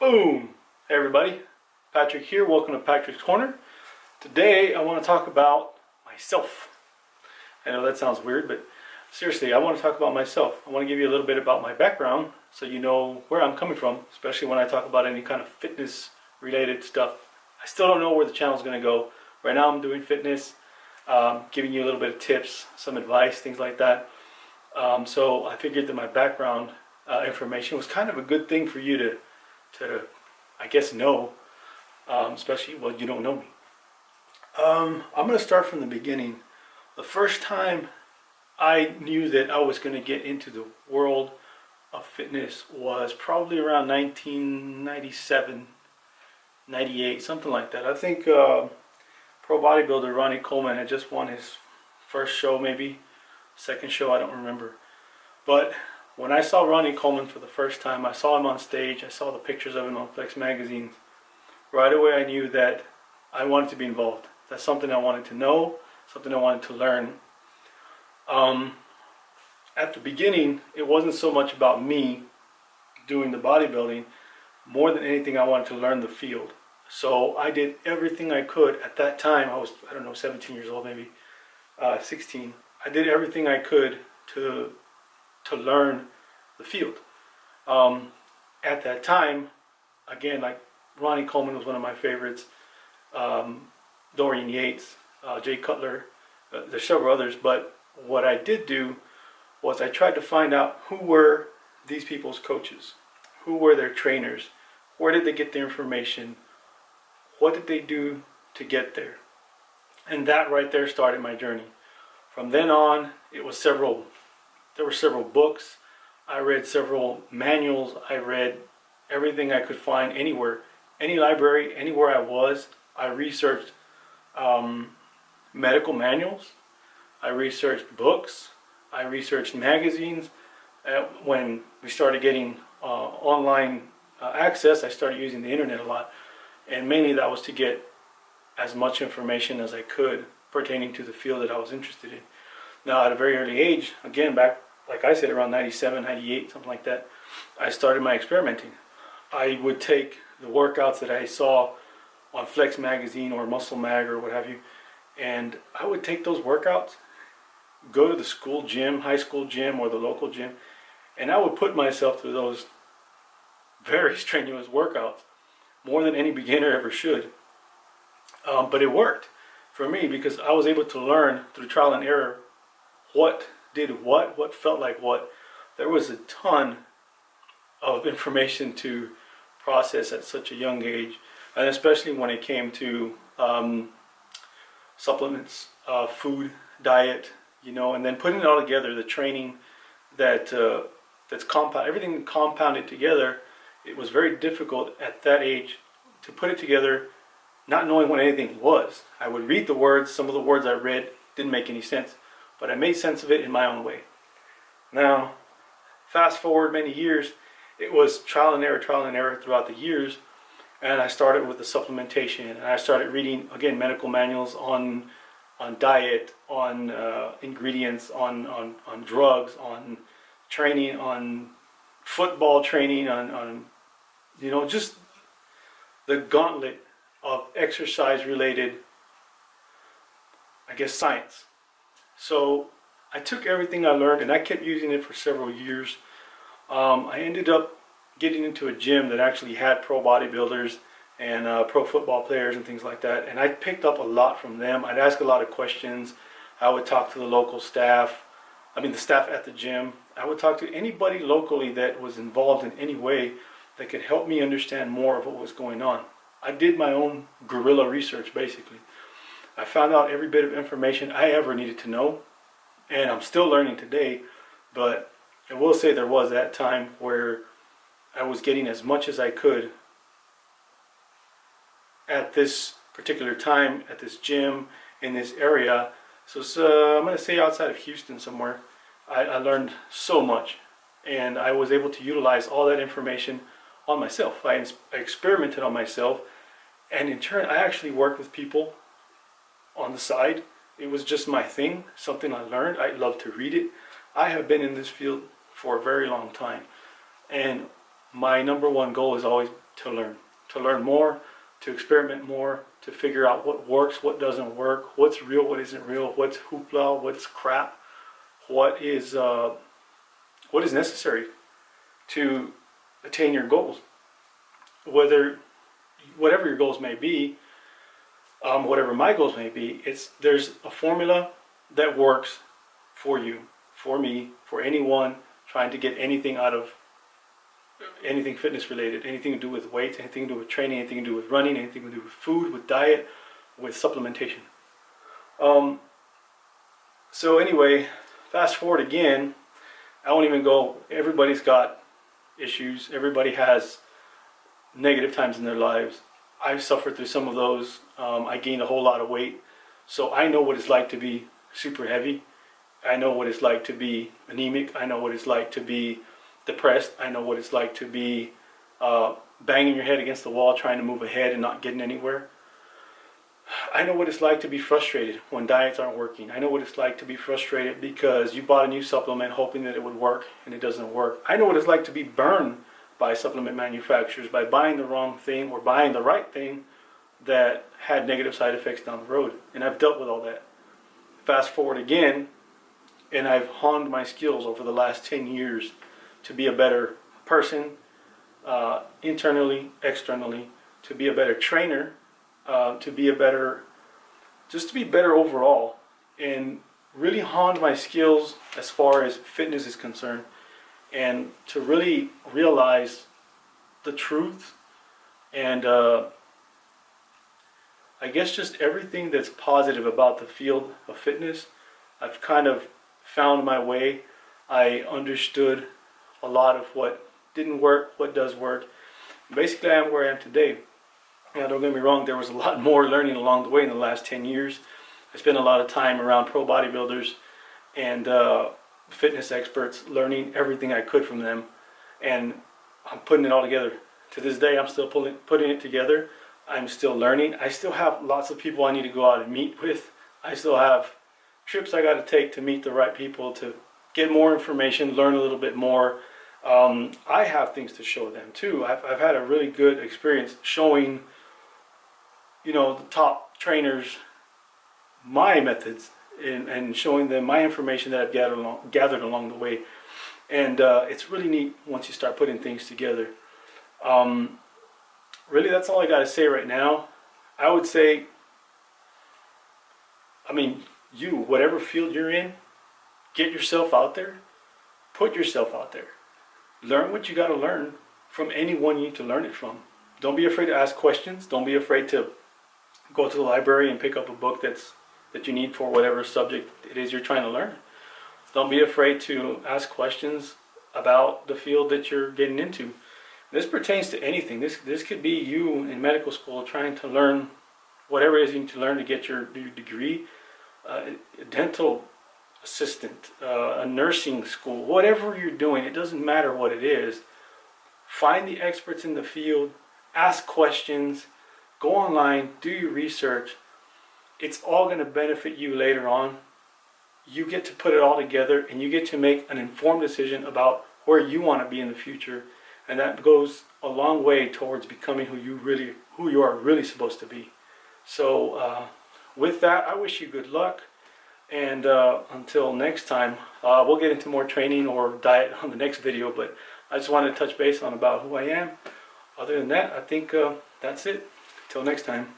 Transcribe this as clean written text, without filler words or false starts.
Boom! Hey everybody, Patrick here. Welcome to Patrick's Corner. Today I want to talk about myself. I know that sounds weird, but seriously, I want to talk about myself. I want to give you a little bit about my background so you know where I'm coming from, especially when I talk about any kind of fitness related stuff. I still don't know where the channel is going to go. Right now I'm doing fitness, giving you a little bit of tips, some advice, things like that. So I figured that my background information was kind of a good thing for you to I guess know, especially when you don't know me. I'm going to start from the beginning. The first time I knew that I was going to get into the world of fitness was probably around 1997, 98, something like that. I think pro bodybuilder Ronnie Coleman had just won his first show, maybe second show, I don't remember. But when I saw Ronnie Coleman for the first time, I saw him on stage, I saw the pictures of him on Flex magazine. Right away I knew that I wanted to be involved. That's something I wanted to know, something I wanted to learn. At the beginning, it wasn't so much about me doing the bodybuilding. More than anything, I wanted to learn the field. So I did everything I could. At that time, I was, 17 years old, maybe 16. I did everything I could to learn the field. At that time, again, like Ronnie Coleman was one of my favorites, Dorian Yates, Jay Cutler, there's several others, but what I did do was I tried to find out who were these people's coaches, who were their trainers, where did they get their information, what did they do to get there, and that right there started my journey. From then on, there were several books, I read several manuals, I read everything I could find anywhere, any library, anywhere I was. I researched medical manuals, I researched books, I researched magazines. When we started getting online access, I started using the internet a lot, and mainly that was to get as much information as I could pertaining to the field that I was interested in. Now, at a very early age, again, back, like I said, around 97, 98, something like that, I started my experimenting. I would take the workouts that I saw on Flex magazine or Muscle Mag or what have you, and I would take those workouts, go to the school gym, high school gym or the local gym, and I would put myself through those very strenuous workouts, more than any beginner ever should. But it worked for me because I was able to learn through trial and error what did what felt like what. There was a ton of information to process at such a young age, and especially when it came to supplements, food, diet, and then putting it all together, the training that's compound, everything compounded together. It was very difficult at that age to put it together, not knowing what anything was. I would read the words, some of the words I read didn't make any sense, but I made sense of it in my own way. Now, fast forward many years, it was trial and error throughout the years, and I started with the supplementation, and I started reading, again, medical manuals on diet, on ingredients, on drugs, on training, on football training, on just the gauntlet of exercise related, I guess, science. So I took everything I learned and I kept using it for several years. I ended up getting into a gym that actually had pro bodybuilders and pro football players and things like that, and I picked up a lot from them. I'd ask a lot of questions. I would talk to the local staff, the staff at the gym. I would talk to anybody locally that was involved in any way that could help me understand more of what was going on. I did my own guerrilla research, basically. I found out every bit of information I ever needed to know, and I'm still learning today, but I will say there was that time where I was getting as much as I could at this particular time, at this gym, in this area. So I'm going to say outside of Houston somewhere. I learned so much, and I was able to utilize all that information on myself. I experimented on myself, and in turn I actually worked with people on the side. It was just my thing, something I learned. I love to read it. I have been in this field for a very long time, and my number one goal has always to learn more, to experiment more, to figure out what works, what doesn't work, what's real, what isn't real, what's hoopla, what's crap, what is necessary to attain your goals. Whatever your goals may be, whatever my goals may be, there's a formula that works for you, for me, for anyone trying to get anything out of anything fitness related, anything to do with weights, anything to do with training, anything to do with running, anything to do with food, with diet, with supplementation. So anyway, fast forward again, I won't even go, everybody's got issues, everybody has negative times in their lives. I've suffered through some of those. I gained a whole lot of weight, so I know what it's like to be super heavy. I know what it's like to be anemic. I know what it's like to be depressed. I know what it's like to be banging your head against the wall trying to move ahead and not getting anywhere. I know what it's like to be frustrated when diets aren't working. I know what it's like to be frustrated because you bought a new supplement hoping that it would work and it doesn't work. I know what it's like to be burned by supplement manufacturers by buying the wrong thing or buying the right thing that had negative side effects down the road. And I've dealt with all that. Fast forward again, and I've honed my skills over the last 10 years to be a better person, internally, externally, to be a better trainer, to be better overall, and really honed my skills as far as fitness is concerned, and to really realize the truth, and I guess just everything that's positive about the field of fitness. I've kind of found my way. I understood a lot of what didn't work, what does work. Basically, I am where I am today. Now, don't get me wrong, there was a lot more learning along the way in the last 10 years. I spent a lot of time around pro bodybuilders and fitness experts, learning everything I could from them, and I'm putting it all together. To this day, I'm still putting it together. I'm still learning. I still have lots of people I need to go out and meet with. I still have trips I got to take to meet the right people, to get more information, learn a little bit more. I have things to show them too. I've had a really good experience showing, the top trainers my methods and showing them my information that I've gathered along the way. And it's really neat once you start putting things together. Really, that's all I got to say right now. I would say, whatever field you're in, get yourself out there, put yourself out there. Learn what you got to learn from anyone you need to learn it from. Don't be afraid to ask questions. Don't be afraid to go to the library and pick up a book that you need for whatever subject it is you're trying to learn. Don't be afraid to ask questions about the field that you're getting into. This pertains to anything. This could be you in medical school trying to learn whatever it is you need to learn to get your degree, a dental assistant, a nursing school, whatever you're doing, it doesn't matter what it is. Find the experts in the field, ask questions, go online, do your research. It's all going to benefit you later on. You get to put it all together and you get to make an informed decision about where you want to be in the future. And that goes a long way towards becoming who you are really supposed to be. So with that, I wish you good luck. And until next time, we'll get into more training or diet on the next video. But I just wanted to touch base on about who I am. Other than that, I think that's it. Till next time.